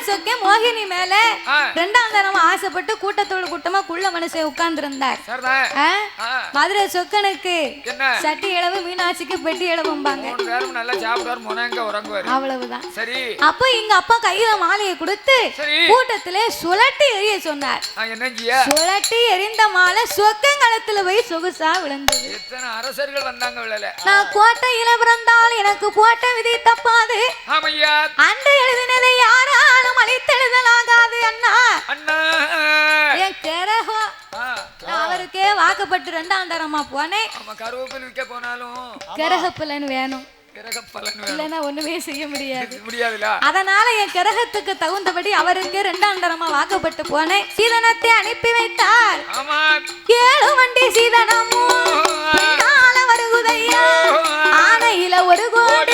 சொக்கே மோகினி மேல ரெண்டாம் தரம் ஆசைப்பட்டு கூட்டத்தோடு கூட்டமா குள்ள மனுஷன் உட்கார்ந்து இருந்தார். மதுரை சொக்கனுக்கு சட்டி இளவு, மீனாட்சிக்கு பெட்டி இளவும்பாங்க. அவ்வளவுதான். அப்ப எங்க அப்பா கையில மாலையை கொடுத்து கூட்டத்திலே சுழட்டி எறிய சொன்னார். சுழட்டி எரிந்த மாலை சொக்கங்களத்துல போய் சொகுசா விழுந்தது. அரசர்கள் வந்தாங்க. நான் கோட்டையில பிறந்தால் எனக்கு போட்ட விதி தப்பாது. அன்று எழுதினதை யாராலும் அழித்தெழுதலாகாது. அண்ணா என் கிரகம் அவருக்கே வாக்கப்பட்டு ரெண்டாம் தரமா போனேன். கருவேப்பிலை விற்க போனாலும் கிரகப்பலன் வேணும், இல்லைன்னா ஒண்ணுமே செய்ய முடியாது. அதனால என் கிரகத்துக்கு தகுந்தபடி அவருக்கு ரெண்டாம் தரமா வாக்கப்பட்டு போனேன். சீதனத்தை அனுப்பி வைத்தார். 7 வண்டி சீதனமும் வருகுதையா, ஆனையில 1 கோடி